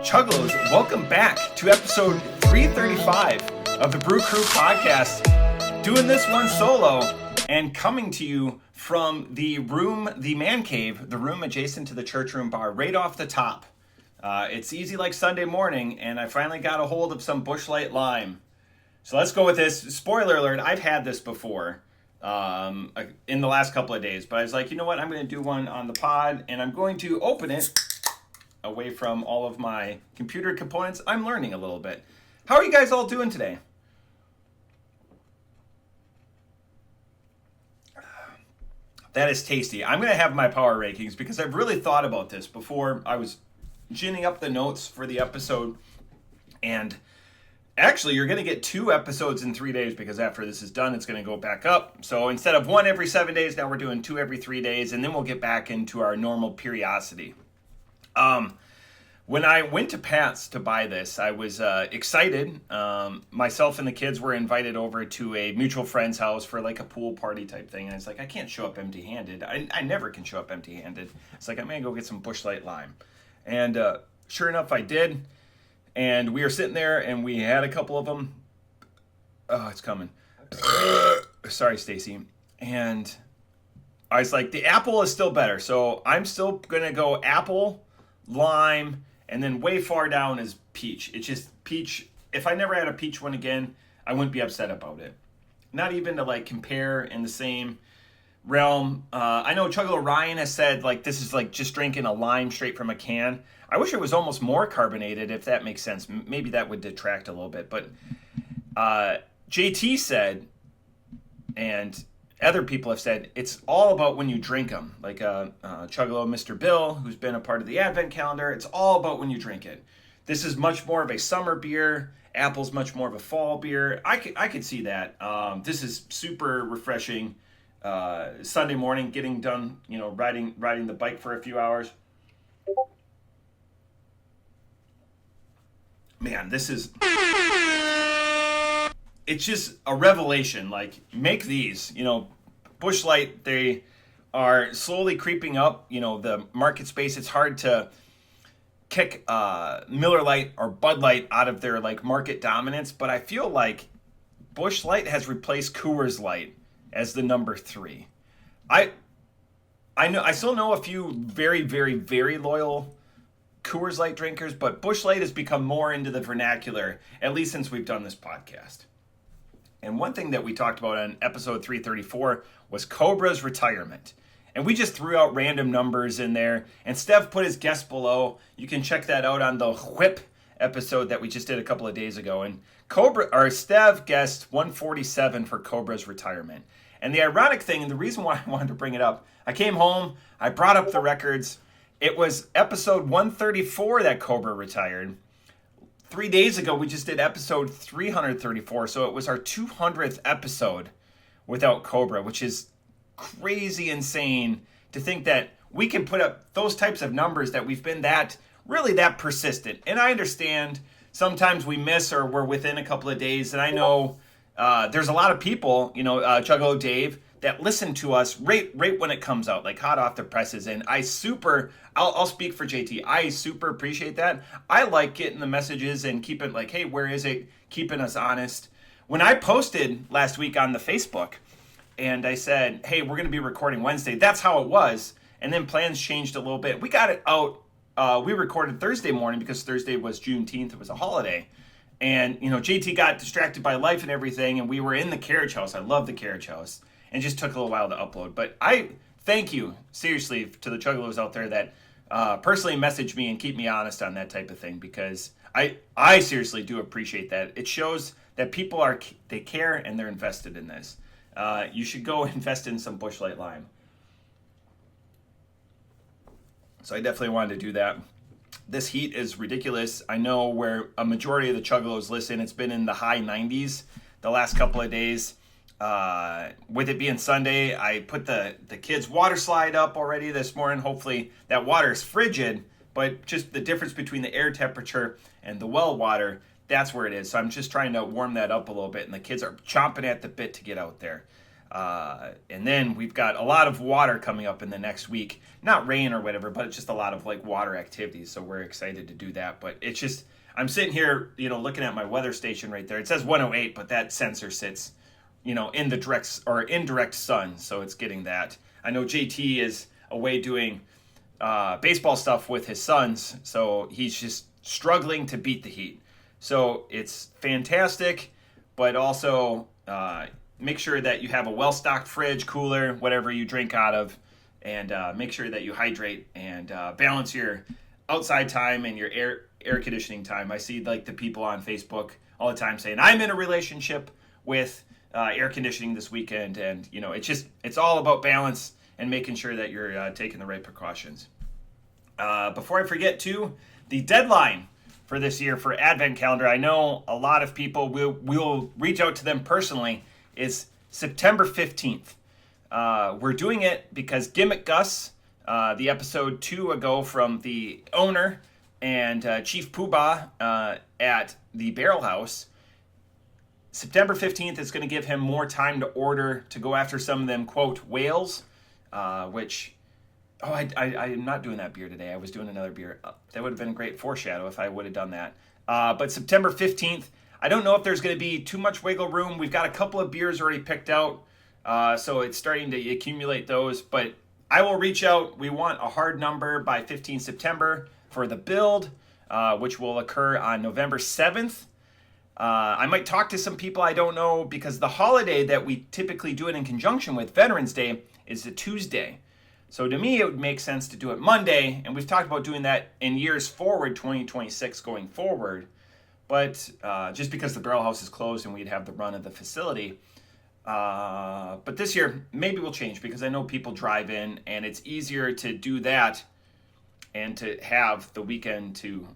Chuggalos, welcome back to episode 335 of the Brew Crew podcast. Doing this one solo and coming to you from the room, the man cave, the room adjacent to the church room bar, right off the top. It's easy like Sunday morning, and I finally got a hold of some Busch Light Lime. So let's go with this. Spoiler alert, I've had this before in the last couple of days, but I was like, you know what, I'm going to do one on the pod, and I'm going to open it away from all of my computer components. I'm learning a little bit. How are you guys all doing today? That is tasty. I'm going to have my power rankings because I've really thought about this before I was ginning up the notes for the episode. And actually, you're going to get 2 episodes in 3 days because after this is done, it's going to go back up. So instead of 1 every 7 days, now we're doing 2 every 3 days, and then we'll get back into our normal periodicity. When I went to Pat's to buy this, I was excited. Myself and the kids were invited over to a mutual friend's house for like a pool party type thing. And it's like, I can't show up empty-handed. I never can show up empty-handed. It's like, I'm going to go get some Busch Light Lime. And sure enough, I did. And we were sitting there and we had a couple of them. Oh, it's coming. Sorry, Stacy. And I was like, the apple is still better. So I'm still going to go apple, lime, and then way far down is peach. It's just peach. If I never had a peach one again, I wouldn't be upset about it. Not even to like compare in the same realm. I know Chuggalo Ryan has said like this is like just drinking a lime straight from a can. I wish it was almost more carbonated, if that makes sense. Maybe that would detract a little bit. But JT said, and other people have said, it's all about when you drink them. Like Chuggalo Mr. Bill, who's been a part of the Advent calendar, it's all about when you drink it. This is much more of a summer beer. Apple's much more of a fall beer. I could see that. This is super refreshing. Sunday morning, getting done, riding the bike for a few hours. Man, this is... It's just a revelation. Like, make these. Busch Light, they are slowly creeping up, the market space. It's hard to kick Miller Lite or Bud Light out of their, market dominance. But I feel like Busch Light has replaced Coors Light as the number 3. I still know a few very, very, very loyal Coors Light drinkers, but Busch Light has become more into the vernacular, at least since we've done this podcast. And one thing that we talked about on episode 334 was Cobra's retirement. And we just threw out random numbers in there. And Steph put his guess below. You can check that out on the Whip episode that we just did a couple of days ago. And Steph guessed 147 for Cobra's retirement. And the ironic thing, and the reason why I wanted to bring it up, I came home, I brought up the records. It was episode 134 that Cobra retired. 3 days ago, we just did episode 334, so it was our 200th episode without Cobra, which is crazy insane to think that we can put up those types of numbers, that we've been that persistent. And I understand sometimes we miss or we're within a couple of days, and I know there's a lot of people, Chuggalo Dave, that listen to us right when it comes out, like hot off the presses. And I'll speak for JT. I super appreciate that. I like getting the messages and keeping like, hey, where is it? Keeping us honest. When I posted last week on the Facebook and I said, hey, we're going to be recording Wednesday, that's how it was. And then plans changed a little bit. We got it out. We recorded Thursday morning because Thursday was Juneteenth. It was a holiday. And, JT got distracted by life and everything. And we were in the carriage house. I love the carriage house. And just took a little while to upload. But I thank you, seriously, to the Chuggalos out there that personally message me and keep me honest on that type of thing, because I seriously do appreciate that. It shows that people they care and they're invested in this. You should go invest in some Busch Light Lime. So I definitely wanted to do that. This heat is ridiculous. I know where a majority of the Chuggalos listen, it's been in the high 90s the last couple of days. With it being Sunday, I put the kids' water slide up already this morning. Hopefully that water is frigid, but just the difference between the air temperature and the well water, that's where it is. So I'm just trying to warm that up a little bit, and the kids are chomping at the bit to get out there. And then we've got a lot of water coming up in the next week. Not rain or whatever, but just a lot of like water activities. So we're excited to do that. But it's just, I'm sitting here, looking at my weather station right there. It says 108, but that sensor sits, in the direct or indirect sun. So it's getting that. I know JT is away doing baseball stuff with his sons. So he's just struggling to beat the heat. So it's fantastic, but also make sure that you have a well-stocked fridge, cooler, whatever you drink out of, and make sure that you hydrate and balance your outside time and your air conditioning time. I see like the people on Facebook all the time saying, I'm in a relationship with air conditioning this weekend, and it's all about balance and making sure that you're taking the right precautions. Before I forget too, the deadline for this year for Advent Calendar, I know a lot of people will reach out to them personally, is September 15th. We're doing it because Gimmick Gus, the episode 2 ago from the owner and Chief Poobah at the Barrel House, September 15th is going to give him more time to order to go after some of them, quote, whales, which... Oh, I'm not doing that beer today. I was doing another beer. That would have been a great foreshadow if I would have done that. But September 15th, I don't know if there's going to be too much wiggle room. We've got a couple of beers already picked out, so it's starting to accumulate those. But I will reach out. We want a hard number by 15 September for the build, which will occur on November 7th. I might talk to some people I don't know, because the holiday that we typically do it in conjunction with, Veterans Day, is a Tuesday. So to me, it would make sense to do it Monday, and we've talked about doing that in years forward, 2026 going forward. But just because the Barrel House is closed and we'd have the run of the facility. But this year, maybe we'll change, because I know people drive in, and it's easier to do that and to have the weekend to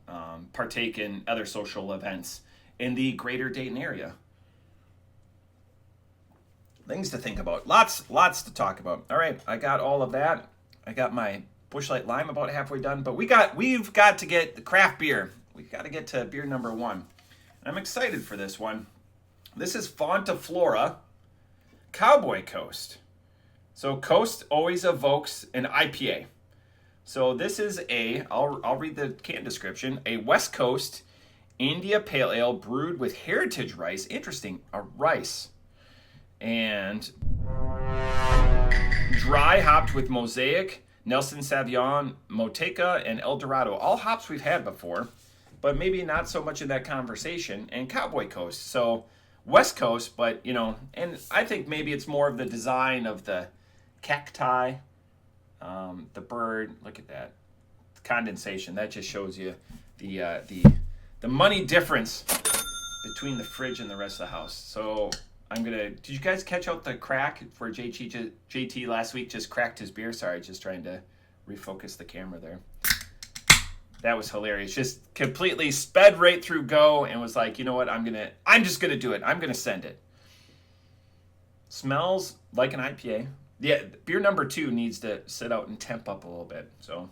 partake in other social events in the greater Dayton area. Things to think about. Lots to talk about. All right, I got all of that. I got my Busch Light Lime about halfway done, but we've got to get the craft beer. We've got to get to beer number 1. I'm excited for this one. This is Fonta Flora Cowboy Coast. So Coast always evokes an IPA. So this is I'll read the can description, a West Coast India Pale Ale brewed with heritage rice. Interesting, a rice. And dry hopped with Mosaic, Nelson Sauvignon, Moteca, and El Dorado. All hops we've had before, but maybe not so much in that conversation. And Cowboy Coast. So West Coast, but, and I think maybe it's more of the design of the cacti, the bird. Look at that. The condensation. That just shows you the money difference between the fridge and the rest of the house. So... did you guys catch out the crack for JT last week? Just cracked his beer. Sorry, just trying to refocus the camera there. That was hilarious. Just completely sped right through go and was like, you know what? I'm just gonna do it. I'm gonna send it. Smells like an IPA. Yeah, beer number 2 needs to sit out and temp up a little bit. So.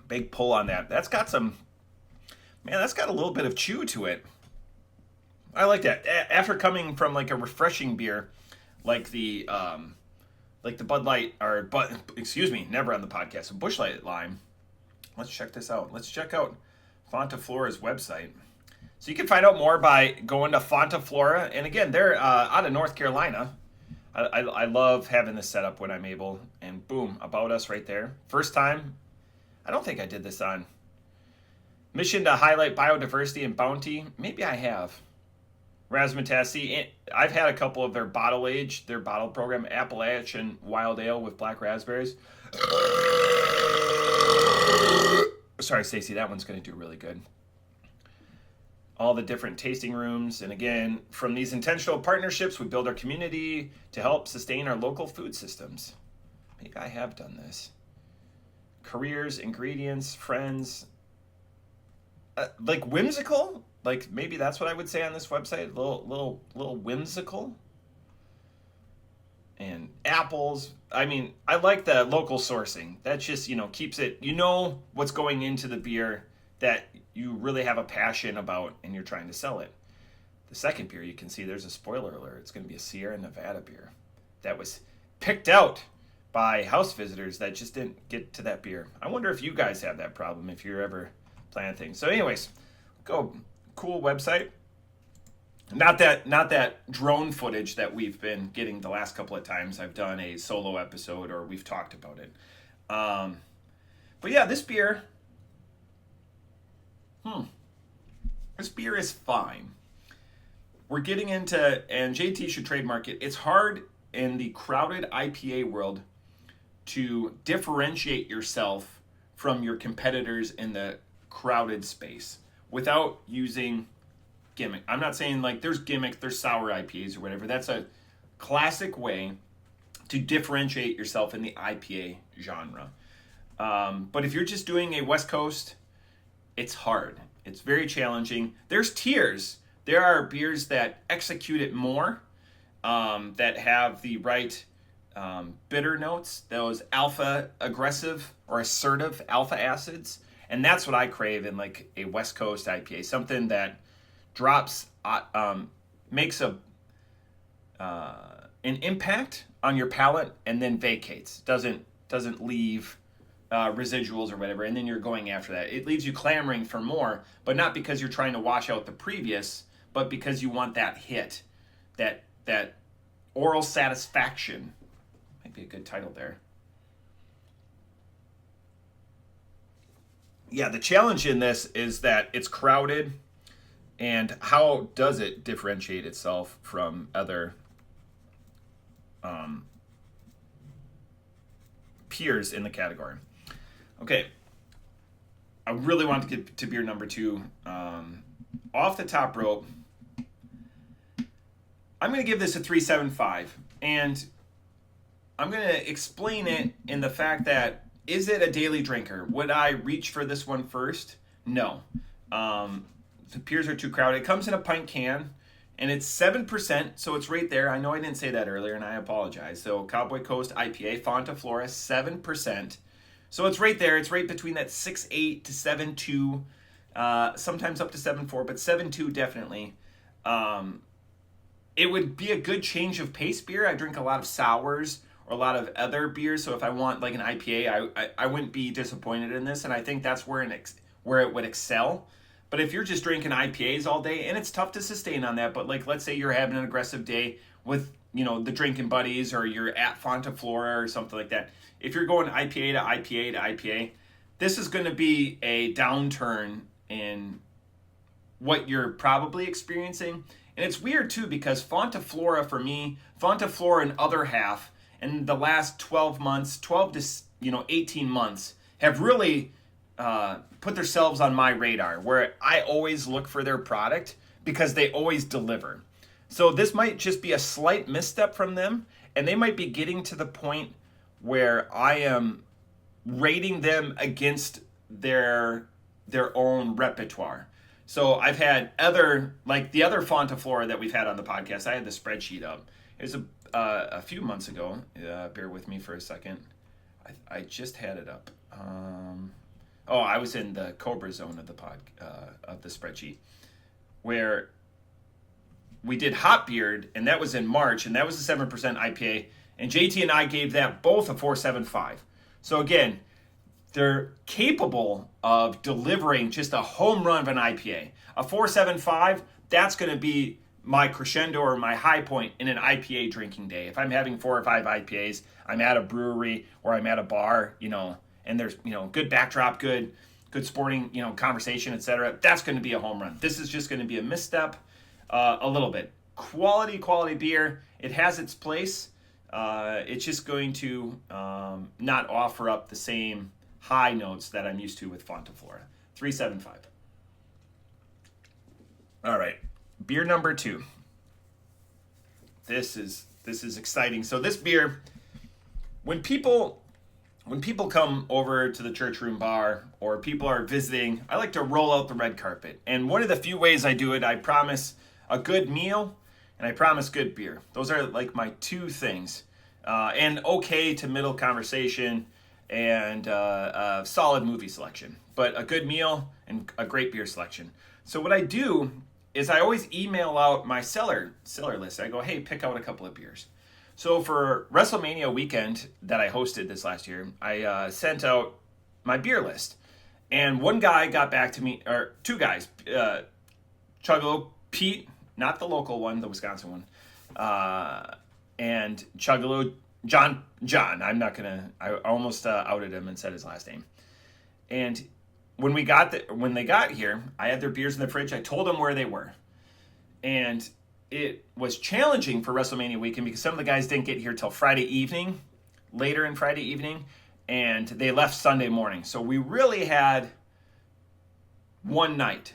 Big pull on that. That's got a little bit of chew to it. I like that. After coming from like a refreshing beer, like the Bud Light, never on the podcast, a Busch Light Lime. Let's check this out. Let's check out Fonta Flora's website. So you can find out more by going to Fonta Flora. And again, they're out of North Carolina. I love having this set up when I'm able. And boom, about us right there. First time. I don't think I did this on mission to highlight biodiversity and bounty. Maybe I have. Razzmatazz. See, I've had a couple of their bottle program, Appalachian Wild Ale with black raspberries. Sorry, Stacy, that one's going to do really good. All the different tasting rooms. And again, from these intentional partnerships, we build our community to help sustain our local food systems. Maybe I have done this. Careers, ingredients, friends. Like whimsical, like maybe that's what I would say on this website. A little whimsical. And apples. I mean, I like the local sourcing. That just keeps it. What's going into the beer. that you really have a passion about and you're trying to sell it. The second beer, you can see there's a spoiler alert. It's going to be a Sierra Nevada beer that was picked out by house visitors that just didn't get to that beer. I wonder if you guys have that problem if you're ever planning things. So anyways, go cool website. Not that drone footage that we've been getting the last couple of times I've done a solo episode or we've talked about it. But yeah, this beer, this beer is fine. We're getting into, and JT should trademark it, it's hard in the crowded IPA world to differentiate yourself from your competitors in the crowded space without using gimmick. I'm not saying like there's gimmick, there's sour IPAs or whatever. That's a classic way to differentiate yourself in the IPA genre. But if you're just doing a West Coast, it's hard. It's very challenging. There's tiers. There are beers that execute it more, that have the right bitter notes, those alpha aggressive or assertive alpha acids. And that's what I crave in like a West Coast IPA, something that drops, makes an impact on your palate and then vacates, doesn't leave residuals or whatever, and then you're going after that. It leaves you clamoring for more, but not because you're trying to wash out the previous, but because you want that hit, that oral satisfaction. Might be a good title there. Yeah, the challenge in this is that it's crowded, and how does it differentiate itself from other peers in the category? Okay, I really want to get to beer number 2. Off the top rope, I'm going to give this a 3.75, and I'm going to explain it in the fact that, is it a daily drinker? Would I reach for this one first? No. The peers are too crowded. It comes in a pint can, and it's 7%, so it's right there. I know I didn't say that earlier, and I apologize. So Cowboy Coast IPA, Fonta, Flora, 7%. So it's right there. It's right between that 6.8 to 7.2, sometimes up to 7.4, but 7.2 definitely. It would be a good change of pace beer. I drink a lot of sours or a lot of other beers, so if I want like an IPA, I wouldn't be disappointed in this, and I think that's where it would excel. But if you're just drinking IPAs all day, and it's tough to sustain on that, but like let's say you're having an aggressive day with, the drinking buddies, or you're at Fonta Flora or something like that. If you're going IPA to IPA to IPA, this is going to be a downturn in what you're probably experiencing. And it's weird too, because Fonta Flora for me, Fonta Flora and Other Half, in the last 12 to 18 months have really put themselves on my radar, where I always look for their product because they always deliver. So this might just be a slight misstep from them, and they might be getting to the point where I am rating them against their own repertoire. So I've had the other Fonta Flora that we've had on the podcast, I had the spreadsheet up. It was a few months ago. Bear with me for a second. I just had it up. I was in the Cobra zone of the spreadsheet, where we did Hot Beard, and that was in March, and that was a 7% IPA, and JT and I gave that both a 4.75. So again, they're capable of delivering just a home run of an IPA. A 4.75, that's going to be my crescendo or my high point in an IPA drinking day. If I'm having 4 or 5 IPAs, I'm at a brewery or I'm at a bar, and there's, good backdrop, good sporting, conversation, etc. That's going to be a home run. This is just going to be a misstep, a little bit. Quality beer. It has its place. It's just going to not offer up the same high notes that I'm used to with Fonta Flora. 3.75. All right, beer number 2. This is exciting. So this beer, when people come over to the church room bar or people are visiting, I like to roll out the red carpet. And one of the few ways I do it, I promise a good meal and I promise good beer. Those are like my 2 things. And okay to middle conversation and a solid movie selection, but a good meal and a great beer selection. So what I do is I always email out my cellar list. I go, hey, pick out a couple of beers. So for WrestleMania weekend that I hosted this last year, I sent out my beer list. And one guy got back to me, or two guys, Chuggalo, Pete, not the local one, the Wisconsin one, and Chuggalo, John. I almost outed him and said his last name. And when they got here, I had their beers in the fridge. I told them where they were. And it was challenging for WrestleMania weekend because some of the guys didn't get here till later in Friday evening, and they left Sunday morning. So we really had one night.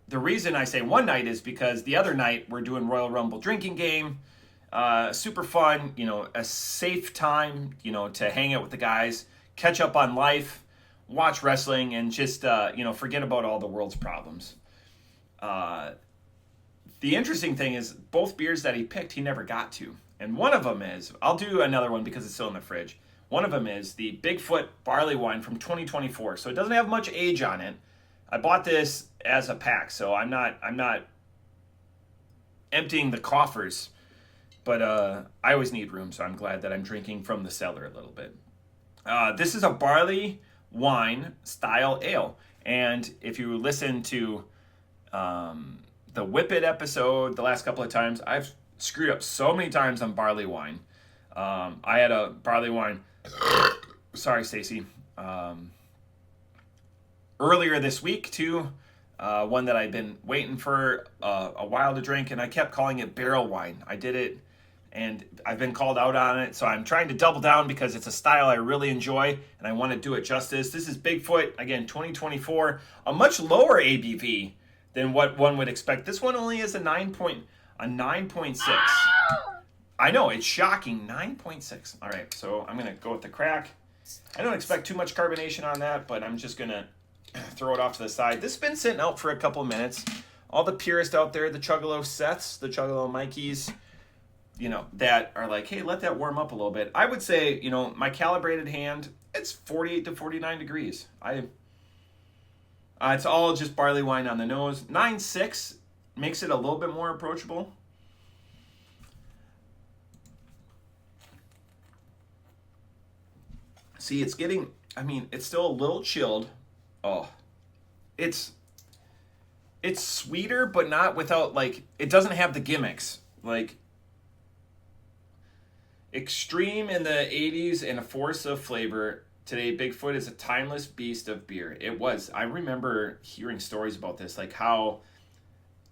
The reason I say one night is because the other night we're doing Royal Rumble drinking game. Super fun, a safe time, to hang out with the guys, catch up on life, watch wrestling, and just, forget about all the world's problems. The interesting thing is both beers that he picked, he never got to. And one of them is, I'll do another one because it's still in the fridge. One of them is the Bigfoot Barleywine from 2024. So it doesn't have much age on it. I bought this as a pack, so I'm not emptying the coffers, but I always need room, so I'm glad that I'm drinking from the cellar a little bit. This is a barley wine style ale, and if you listen to the Whip It episode the last couple of times, I've screwed up so many times on barley wine. I had a barley wine, sorry Stacy, earlier this week too, one that I'd been waiting for a while to drink, and I kept calling it barrel wine. I did it, and I've been called out on it, so I'm trying to double down because it's a style I really enjoy, and I want to do it justice. This is Bigfoot, again, 2024, a much lower ABV than what one would expect. This one only is a 9.6. I know, it's shocking, 9.6. All right, so I'm going to go with the crack. I don't expect too much carbonation on that, but I'm just going to throw it off to the side. This has been sitting out for a couple minutes. All the purists out there, the Chuggalo Seths, the Chuggalo Mikeys, that are like, hey, let that warm up a little bit. I would say, my calibrated hand, it's 48 to 49 degrees. It's all just barley wine on the nose. 9.6 makes it a little bit more approachable. See, it's still a little chilled. Oh, it's sweeter, but not without, it doesn't have the gimmicks. Extreme in the 80s and a force of flavor. Today, Bigfoot is a timeless beast of beer. It was. I remember hearing stories about this, how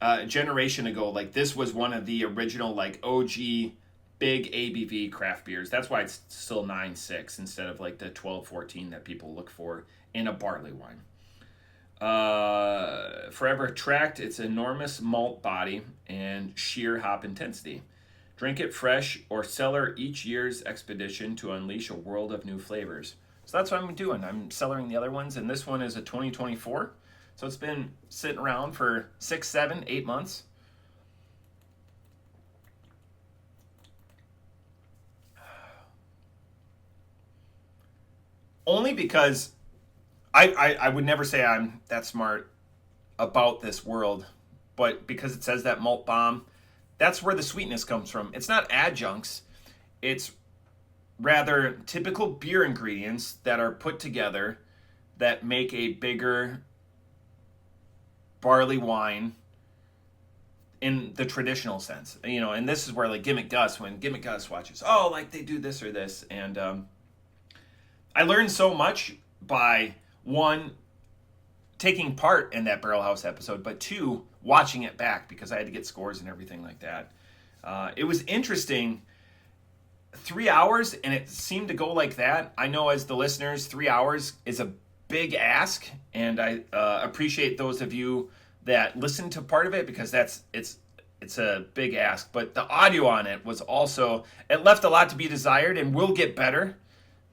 a generation ago, this was one of the original, OG big ABV craft beers. That's why it's still 9.6 instead of the 12, 14 that people look for in a barley wine. Forever attract its enormous malt body and sheer hop intensity. Drink it fresh or cellar each year's expedition to unleash a world of new flavors. So that's what I'm doing. I'm cellaring the other ones, and this one is a 2024. So it's been sitting around for 6, 7, 8 months. Only because I would never say I'm that smart about this world, but because it says that malt bomb, that's where the sweetness comes from. It's not adjuncts. It's rather typical beer ingredients that are put together that make a bigger barley wine in the traditional sense. And this is where Gimmick Gus, when Gimmick Gus watches, they do this or this. And I learned so much by, one, taking part in that Barrel House episode, but two, watching it back because I had to get scores and everything like that. It was interesting. 3 hours, and it seemed to go like that. I know as the listeners, 3 hours is a big ask, and I appreciate those of you that listen to part of it because it's a big ask. But the audio on it was also, it left a lot to be desired, and we'll get better.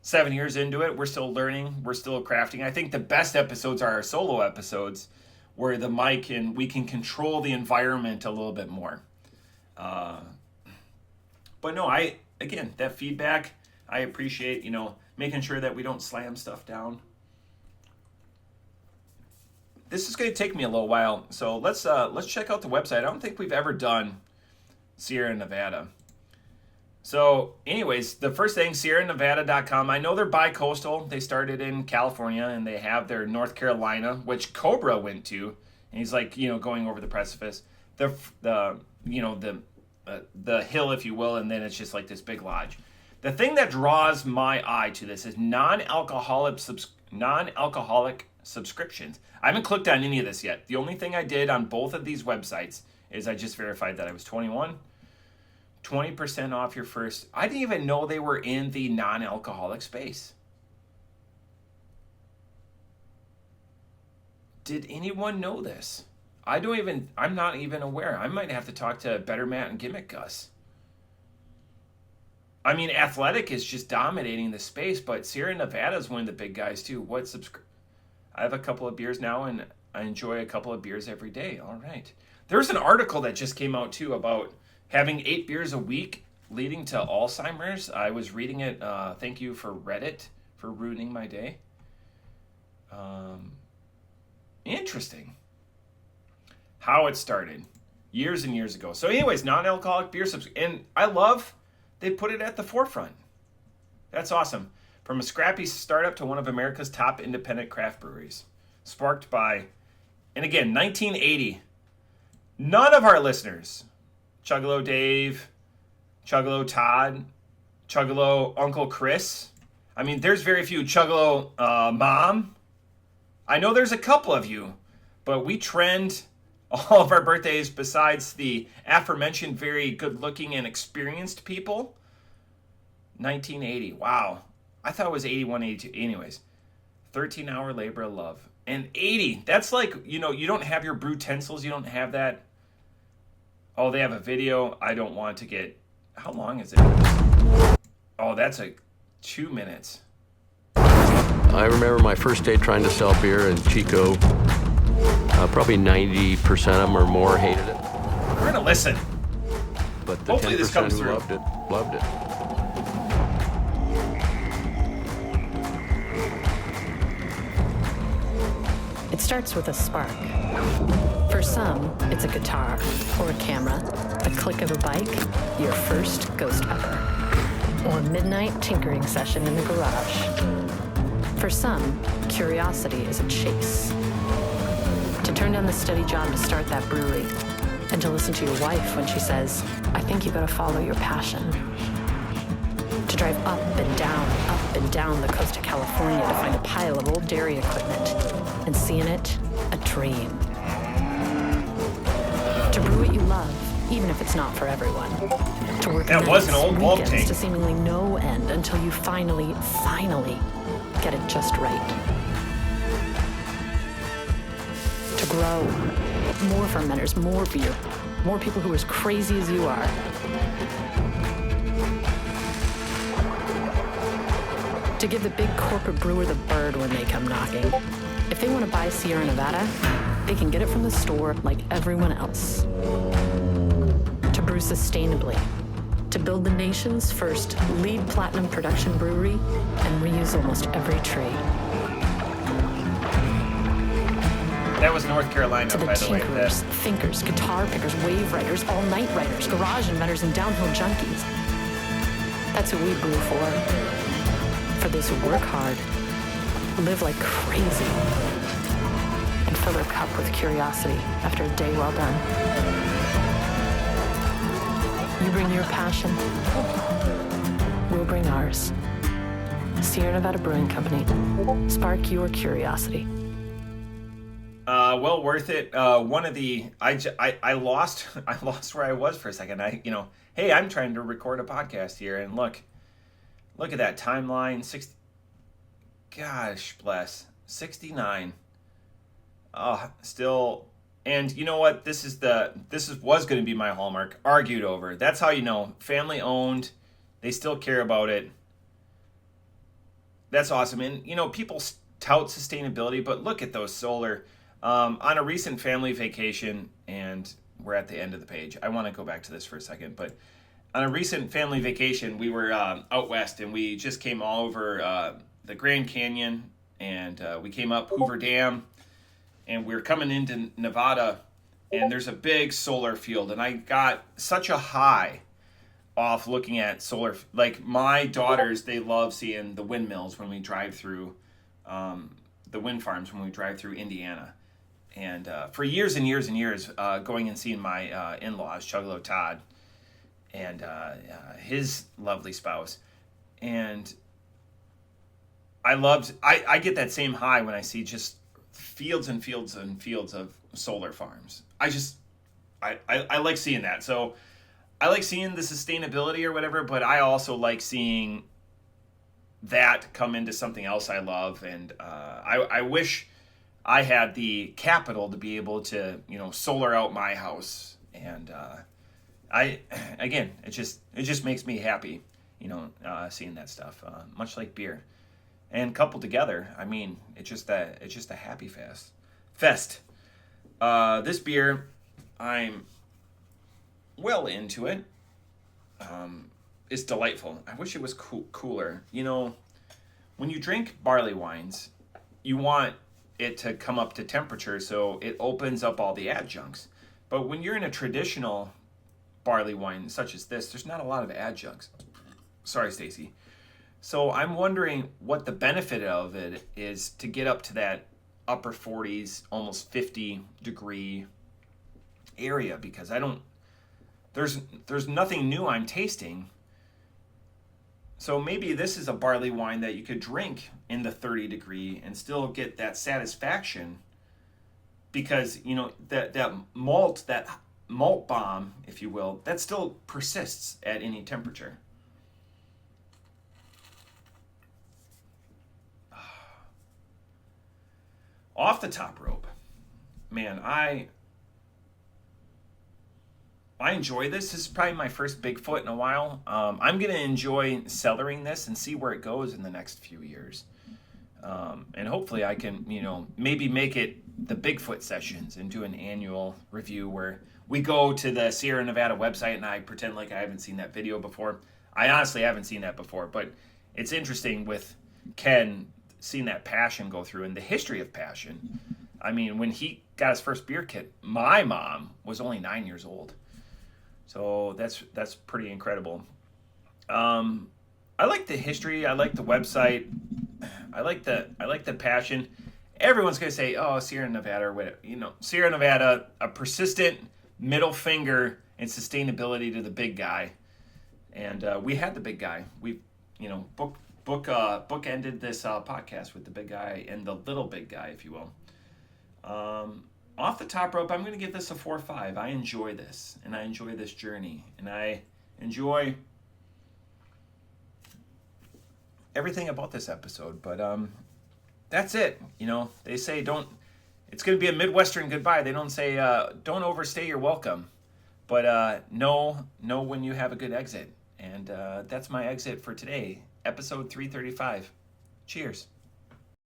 7 years into it, we're still learning, we're still crafting. I think the best episodes are our solo episodes where the mic and we can control the environment a little bit more. But no, again, that feedback, I appreciate, making sure that we don't slam stuff down. This is going to take me a little while, so let's check out the website. I don't think we've ever done Sierra Nevada. So, anyways, the first thing, SierraNevada.com. I know they're bi-coastal. They started in California, and they have their North Carolina, which Cobra went to, and he's like, going over the precipice, the hill, if you will, and then it's just like this big lodge. The thing that draws my eye to this is non-alcoholic subscriptions. I haven't clicked on any of this yet. The only thing I did on both of these websites is I just verified that I was 21. 20% off your first. I didn't even know they were in the non-alcoholic space. Did anyone know this? I'm not even aware. I might have to talk to Better Matt and Gimmick Gus. I mean, Athletic is just dominating the space, but Sierra Nevada is one of the big guys too. I have a couple of beers now, and I enjoy a couple of beers every day. All right. There's an article that just came out too about having 8 beers a week leading to Alzheimer's. I was reading it. Thank you for Reddit for ruining my day. Interesting. How it started years and years ago. So anyways, non-alcoholic beer and I love they put it at the forefront. That's awesome. From a scrappy startup to one of America's top independent craft breweries. Sparked by, and again, 1980. None of our listeners, Chuggalo Dave, Chuggalo Todd, Chuggalo Uncle Chris. I mean, there's very few. Chuggalo Mom. I know there's a couple of you, but we trend all of our birthdays besides the aforementioned very good-looking and experienced people. 1980. Wow. I thought it was 81, 82. Anyways, 13-hour labor of love. And 80. That's like, you don't have your brew utensils. You don't have that. Oh, they have a video. I don't want to get... How long is it? Oh, that's like 2 minutes. I remember my first day trying to sell beer in Chico. Probably 90% of them or more hated it. We're going to listen. But the Hopefully 10% this comes who through. loved it. It starts with a spark. For some, it's a guitar or a camera, the click of a bike, your first ghost pepper, or a midnight tinkering session in the garage. For some, curiosity is a chase. To turn down the steady job to start that brewery, and to listen to your wife when she says, I think you gotta follow your passion. To drive up and down the coast of California to find a pile of old dairy equipment, and see in it a dream. To brew what you love, even if it's not for everyone. To work That was an nights, old bulk weekends tank. to seemingly no end until you finally get it just right. To grow. More fermenters, more beer, more people who are as crazy as you are. To give the big corporate brewer the bird when they come knocking. If they want to buy Sierra Nevada, they can get it from the store like everyone else. To brew sustainably. To build the nation's first LEED Platinum production brewery and reuse almost every tree. That was North Carolina, To the by the way. tinkerers, thinkers, guitar pickers, wave writers, all-night writers, garage inventors, and downhill junkies. That's who we brew for. For those who work hard, live like crazy, and fill their cup with curiosity after a day well done. You bring your passion, we'll bring ours. Sierra Nevada Brewing Company. Spark your curiosity. Well worth it. One of the I lost where I was for a second. Hey, I'm trying to record a podcast here, and look at that timeline. Gosh bless, 69. Still, and you know what? This was going to be my hallmark. Argued over. That's how you know. Family owned. They still care about it. That's awesome. And people tout sustainability, but look at those solar. On a recent family vacation, and we're at the end of the page. I want to go back to this for a second, but on a recent family vacation, we were out west, and we just came all over the Grand Canyon, and we came up Hoover Dam, and we were coming into Nevada, and there's a big solar field, and I got such a high off looking at solar. Like, my daughters, they love seeing the windmills when we drive through the wind farms when we drive through Indiana. And for years and years and years, going and seeing my in-laws, Chuggalo Todd, and his lovely spouse. And I get that same high when I see just fields and fields and fields of solar farms. I like seeing that. So I like seeing the sustainability or whatever, but I also like seeing that come into something else I love. And I wish I had the capital to be able to, solar out my house. And it just makes me happy, seeing that stuff, much like beer. And coupled together, I mean, it's just a happy fest. This beer, I'm well into it. It's delightful. I wish it was cooler. When you drink barley wines, you want it to come up to temperature so it opens up all the adjuncts. But when you're in a traditional barley wine such as this, there's not a lot of adjuncts. Sorry, Stacy. So I'm wondering what the benefit of it is to get up to that upper 40s, almost 50 degree area, because there's nothing new I'm tasting. So maybe this is a barley wine that you could drink in the 30 degree and still get that satisfaction, because that malt bomb, if you will, that still persists at any temperature. Off the top rope, man, I enjoy this. This is probably my first Bigfoot in a while. I'm going to enjoy cellaring this and see where it goes in the next few years. And hopefully I can, maybe make it the Bigfoot sessions and do an annual review where we go to the Sierra Nevada website and I pretend like I haven't seen that video before. I honestly haven't seen that before, but it's interesting with Ken seeing that passion go through and the history of passion. I mean, when he got his first beer kit, my mom was only 9 years old. So that's pretty incredible. I like the history. I like the website. I like the passion. Everyone's gonna say, "Oh, Sierra Nevada," or whatever. Sierra Nevada, a persistent middle finger and sustainability to the big guy. And we had the big guy. We, bookended this podcast with the big guy and the little big guy, if you will. Off the top rope, I'm going to give this a 4.5. I enjoy this, and I enjoy this journey, and I enjoy everything about this episode. But that's it. They say it's going to be a Midwestern goodbye. They don't say don't overstay your welcome, but know when you have a good exit. And that's my exit for today, episode 335. Cheers.